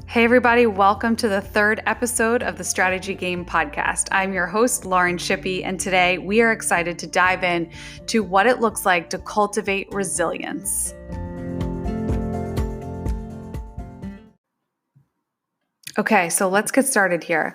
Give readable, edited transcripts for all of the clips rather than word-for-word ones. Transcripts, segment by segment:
Hey, everybody, welcome to the third episode of the Strategy Game podcast. I'm your host, Lauren Shippey, and today we are excited to dive in to what it looks like to cultivate resilience. Okay, so let's get started here.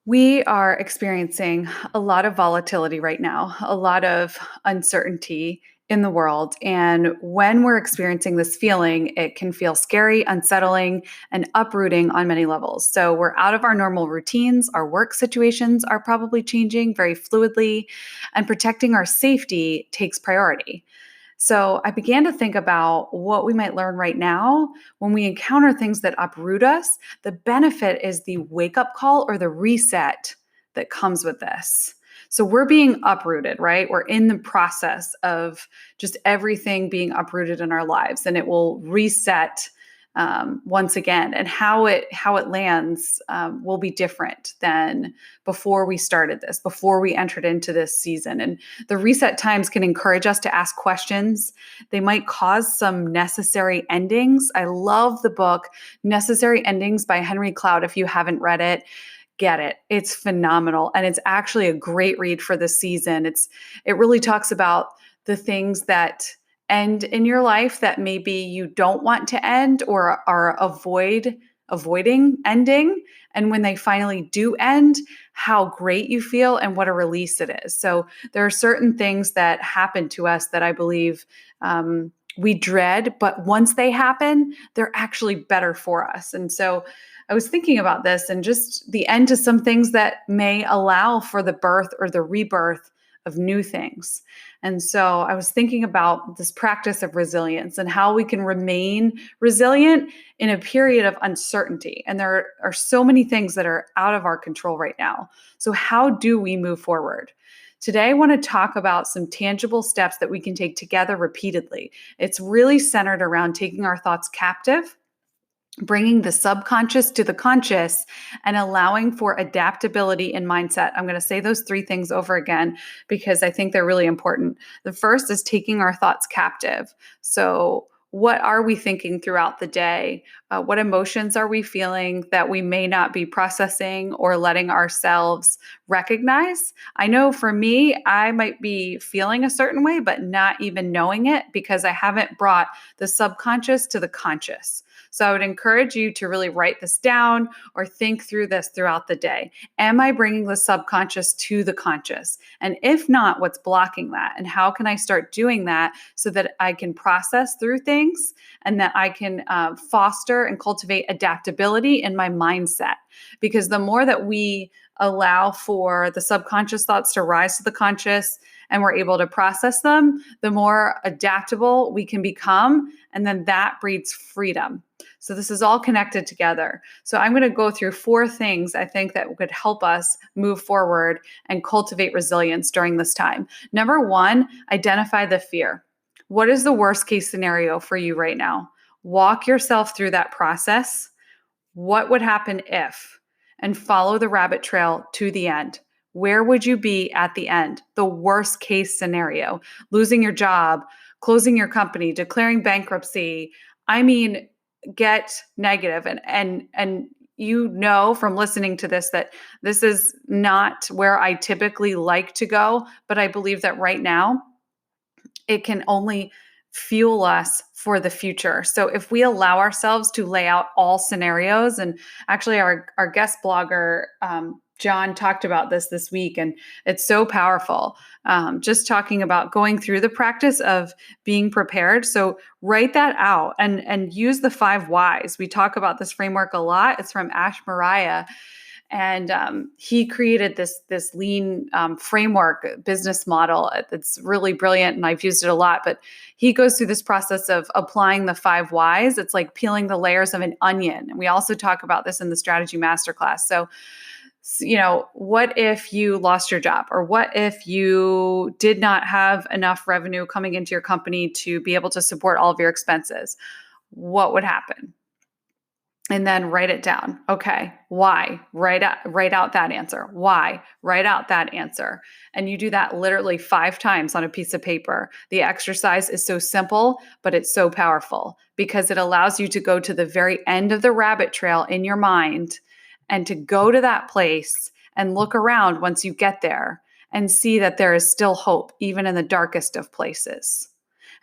We are experiencing a lot of volatility right now, a lot of uncertainty in the world. And when we're experiencing this feeling, it can feel scary, unsettling, and uprooting on many levels. So we're out of our normal routines. Our work situations are probably changing very fluidly, and protecting our safety takes priority. So I began to think about what we might learn right now when we encounter things that uproot us. The benefit is the wake up call or the reset that comes with this. So we're being uprooted, right? We're in the process of just everything being uprooted in our lives, and it will reset once again. And how it lands will be different than before we started this, before we entered into this season. And the reset times can encourage us to ask questions. They might cause some necessary endings. I love the book Necessary Endings by Henry Cloud. If you haven't read it, get it. It's phenomenal. And it's actually a great read for this season. It really talks about the things that end in your life that maybe you don't want to end or are avoiding ending. And when they finally do end, how great you feel and what a release it is. So there are certain things that happen to us that I believe we dread, but once they happen, they're actually better for us. And so I was thinking about this and just the end to some things that may allow for the birth or the rebirth of new things. And so I was thinking about this practice of resilience and how we can remain resilient in a period of uncertainty. And there are so many things that are out of our control right now. So how do we move forward? Today, I want to talk about some tangible steps that we can take together repeatedly. It's really centered around taking our thoughts captive, bringing the subconscious to the conscious, and allowing for adaptability in mindset. I'm going to say those three things over again because I think they're really important. The first is taking our thoughts captive. So what are we thinking throughout the day? What emotions are we feeling that we may not be processing or letting ourselves recognize? I know for me, I might be feeling a certain way, but not even knowing it because I haven't brought the subconscious to the conscious. So I would encourage you to really write this down or think through this throughout the day. Am I bringing the subconscious to the conscious? And if not, what's blocking that? And how can I start doing that so that I can process through things and that I can foster and cultivate adaptability in my mindset? Because the more that we allow for the subconscious thoughts to rise to the conscious and we're able to process them, the more adaptable we can become. And then that breeds freedom. So this is all connected together. So I'm going to go through 4 things I think that could help us move forward and cultivate resilience during this time. Number 1, identify the fear. What is the worst case scenario for you right now? Walk yourself through that process. What would happen if? And follow the rabbit trail to the end. Where would you be at the end? The worst case scenario, losing your job, closing your company, declaring bankruptcy. I mean, get negative. And you know from listening to this that this is not where I typically like to go, but I believe that right now it can only fuel us for the future. So if we allow ourselves to lay out all scenarios, and actually our guest blogger, John, talked about this week, and it's so powerful. Just talking about going through the practice of being prepared. So write that out and use the 5 whys. We talk about this framework a lot. It's from Ash Mariah. And he created this lean framework business model. It's really brilliant, and I've used it a lot. But he goes through this process of applying the 5 whys. It's like peeling the layers of an onion. And we also talk about this in the strategy masterclass. So, what if you lost your job? Or what if you did not have enough revenue coming into your company to be able to support all of your expenses? What would happen? and then write it down. Okay, why? Write out that answer. Why? Write out that answer. And you do that literally 5 times on a piece of paper. The exercise is so simple, but it's so powerful because it allows you to go to the very end of the rabbit trail in your mind and to go to that place and look around once you get there and see that there is still hope, even in the darkest of places.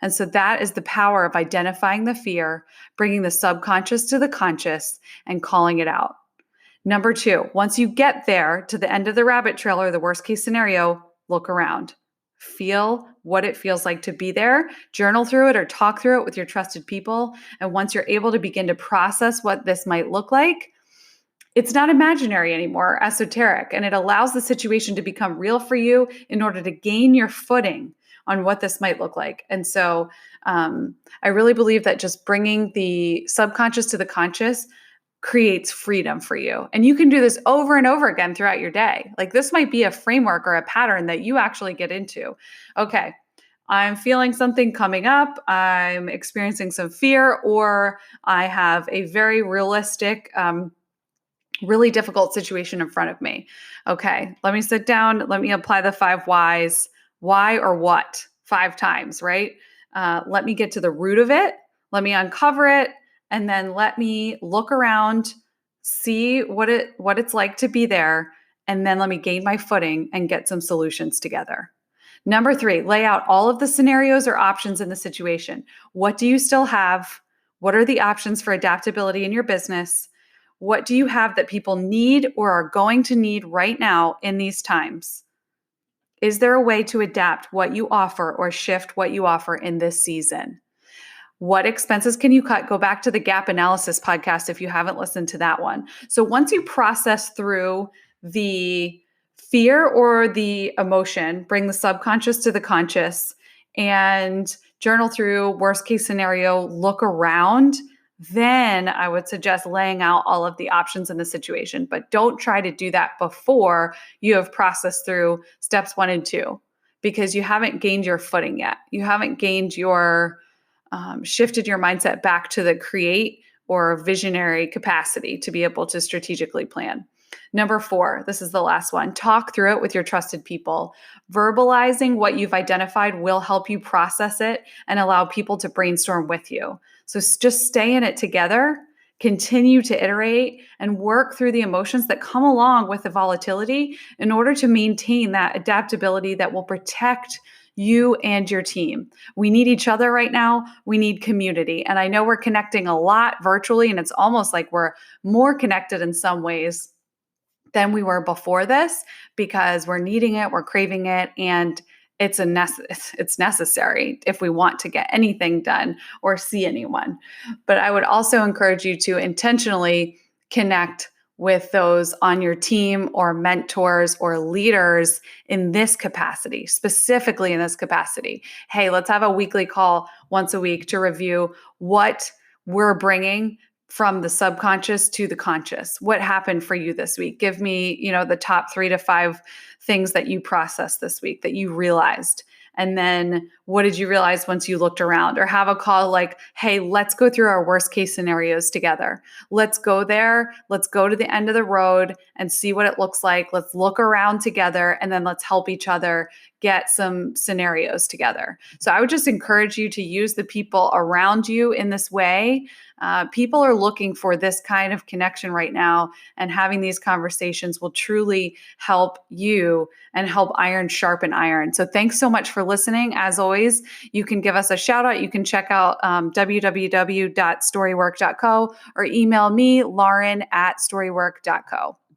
And so that is the power of identifying the fear, bringing the subconscious to the conscious, and calling it out. Number 2, once you get there to the end of the rabbit trail or the worst case scenario, look around. Feel what it feels like to be there, journal through it or talk through it with your trusted people. And once you're able to begin to process what this might look like, it's not imaginary anymore, esoteric, and it allows the situation to become real for you in order to gain your footing on what this might look like. And so I really believe that just bringing the subconscious to the conscious creates freedom for you. And you can do this over and over again throughout your day. Like this might be a framework or a pattern that you actually get into. Okay, I'm feeling something coming up. I'm experiencing some fear, or I have a very realistic, really difficult situation in front of me. Okay, let me sit down. Let me apply the 5 whys. Why or what? 5 times, right? Let me get to the root of it. Let me uncover it. And then let me look around, see what it's like to be there. And then let me gain my footing and get some solutions together. Number 3, lay out all of the scenarios or options in the situation. What do you still have? What are the options for adaptability in your business? What do you have that people need or are going to need right now in these times? Is there a way to adapt what you offer or shift what you offer in this season? What expenses can you cut? Go back to the gap analysis podcast if you haven't listened to that one. So once you process through the fear or the emotion, bring the subconscious to the conscious and journal through worst case scenario, look around, then I would suggest laying out all of the options in the situation. But don't try to do that before you have processed through steps 1 and 2, because you haven't gained your footing yet. You haven't gained your shifted your mindset back to the create or visionary capacity to be able to strategically plan. Number 4, this is the last one. Talk through it with your trusted people. Verbalizing what you've identified will help you process it and allow people to brainstorm with you. So just stay in it together, continue to iterate, and work through the emotions that come along with the volatility in order to maintain that adaptability that will protect you and your team. We need each other right now. We need community. And I know we're connecting a lot virtually, and it's almost like we're more connected in some ways than we were before this because we're needing it, we're craving it, and it's necessary if we want to get anything done or see anyone. But I would also encourage you to intentionally connect with those on your team or mentors or leaders in this capacity, specifically in this capacity. Hey, let's have a weekly call once a week to review what we're bringing from the subconscious to the conscious. What happened for you this week? Give me, the top 3 to 5 things that you processed this week that you realized. And then what did you realize once you looked around? Or have a call like, hey, let's go through our worst case scenarios together. Let's go there. Let's go to the end of the road and see what it looks like. Let's look around together and then let's help each other get some scenarios together. So I would just encourage you to use the people around you in this way. People are looking for this kind of connection right now, and having these conversations will truly help you and help iron sharpen iron. So thanks so much for listening. As always, you can give us a shout out. You can check out www.storywork.co or email me, Lauren@storywork.co.